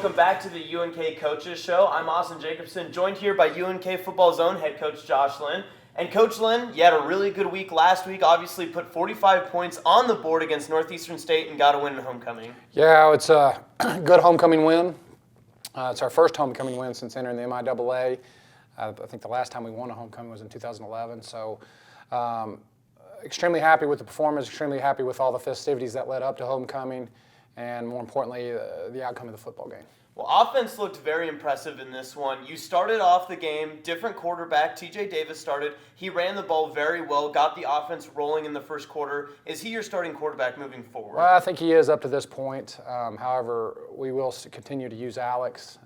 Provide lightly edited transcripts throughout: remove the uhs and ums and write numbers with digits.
welcome back to the UNK Coaches Show. I'm Austin Jacobson, joined here by UNK football's own head coach Josh Lynn. And Coach Lynn, you had a really good week last week, obviously put 45 points on the board against Northeastern State and got a win in homecoming. Yeah, it's a good homecoming win. It's our first homecoming win since entering the MIAA. I think the last time we won a homecoming was in 2011. So extremely happy with the performance, extremely happy with all the festivities that led up to homecoming, and more importantly, the outcome of the football game. Well, offense looked very impressive in this one. You started off the game, different quarterback, TJ Davis started. He ran the ball very well, got the offense rolling in the first quarter. Is he your starting quarterback moving forward? Well, I think he is up to this point. However, we will continue to use Alex.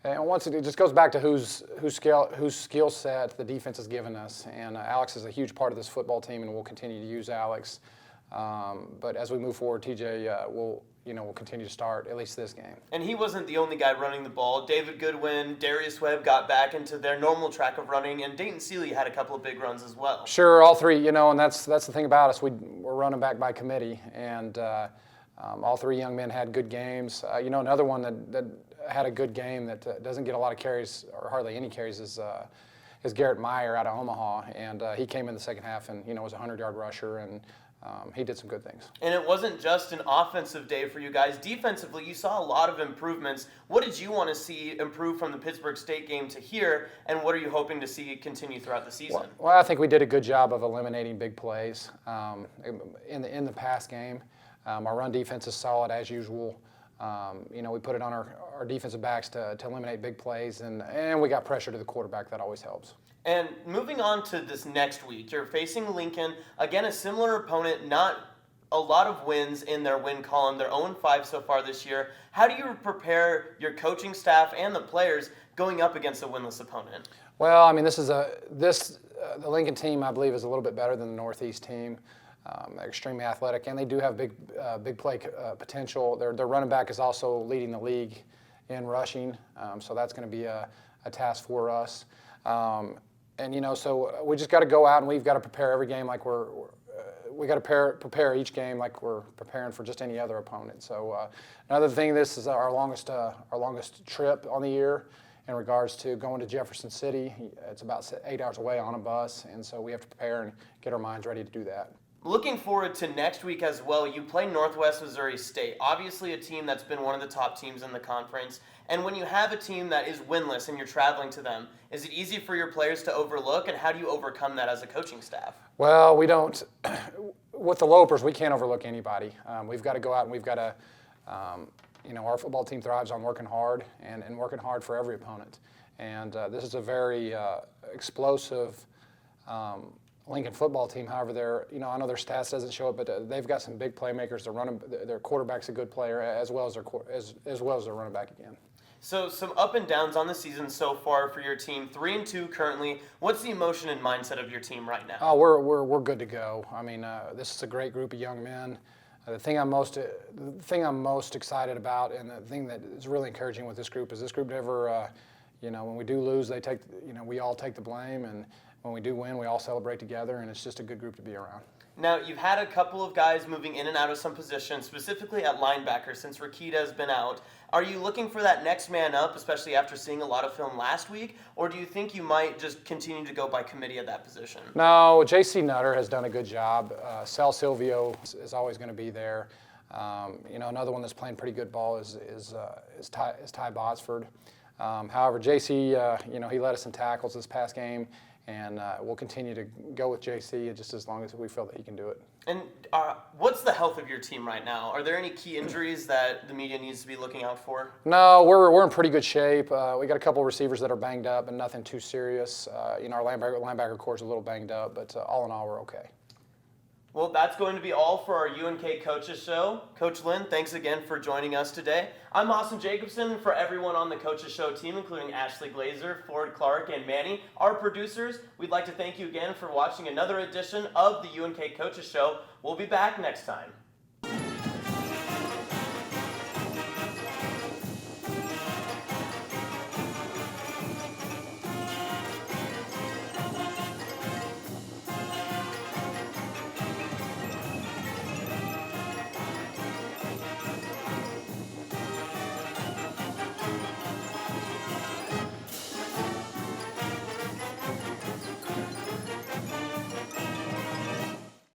And once it just goes back to whose skill set the defense has given us. And Alex is a huge part of this football team, and we'll continue to use Alex. But as we move forward, TJ will continue to start at least this game. And he wasn't the only guy running the ball. David Goodwin, Darius Webb got back into their normal track of running, and Dayton Seeley had a couple of big runs as well. Sure, all three, and that's the thing about us. We're running back by committee, and all three young men had good games. Another one that had a good game that doesn't get a lot of carries or hardly any carries is Garrett Meyer out of Omaha, and he came in the second half and was a 100-yard rusher, and he did some good things. And it wasn't just an offensive day for you guys. Defensively, you saw a lot of improvements. What did you want to see improve from the Pittsburgh State game to here, and what are you hoping to see continue throughout the season? Well, I think we did a good job of eliminating big plays in the pass game. Our run defense is solid as usual. We put it on our defensive backs to eliminate big plays, and we got pressure to the quarterback. That always helps. And moving on to this next week, you're facing Lincoln. Again, a similar opponent, not a lot of wins in their win column. They're 0-5 so far this year. How do you prepare your coaching staff and the players going up against a winless opponent? Well, I mean, the Lincoln team, I believe, is a little bit better than the Northeast team. They're extremely athletic, and they do have big play potential. Their running back is also leading the league in rushing, so that's going to be a task for us. So we just got to go out and we've got to prepare every game like we got to prepare each game like we're preparing for just any other opponent. So another thing, this is our longest trip on the year in regards to going to Jefferson City. It's about 8 hours away on a bus, and so we have to prepare and get our minds ready to do that. Looking forward to next week as well, you play Northwest Missouri State, obviously a team that's been one of the top teams in the conference. And when you have a team that is winless and you're traveling to them, is it easy for your players to overlook, and how do you overcome that as a coaching staff? Well, we don't. With the Lopers, we can't overlook anybody. We've got to go out and we've got to, our football team thrives on working hard and working hard for every opponent. And this is a very explosive Lincoln football team. However, I know their stats doesn't show it, but they've got some big playmakers. Their quarterback's a good player, as well as their running back again. So some up and downs on the season so far for your team. 3-2 currently. What's the emotion and mindset of your team right now? Oh, we're good to go. I mean, this is a great group of young men. The thing I'm most excited about, and the thing that is really encouraging with this group is this group never, when we do lose, we all take the blame, and when we do win, we all celebrate together, and it's just a good group to be around. Now, you've had a couple of guys moving in and out of some positions, specifically at linebacker since Rakita has been out. Are you looking for that next man up, especially after seeing a lot of film last week, or do you think you might just continue to go by committee at that position? No, J.C. Nutter has done a good job. Sal Silvio is always going to be there. Another one that's playing pretty good ball is Ty Botsford. However, J.C., he led us in tackles this past game. And we'll continue to go with JC just as long as we feel that he can do it. And what's the health of your team right now? Are there any key injuries that the media needs to be looking out for? No, we're in pretty good shape. We got a couple of receivers that are banged up, and nothing too serious. Our linebacker core is a little banged up, but all in all, we're okay. Well, that's going to be all for our UNK Coaches Show. Coach Lynn, thanks again for joining us today. I'm Austin Jacobson. For everyone on the Coaches Show team, including Ashley Glazer, Ford Clark, and Manny, our producers, we'd like to thank you again for watching another edition of the UNK Coaches Show. We'll be back next time.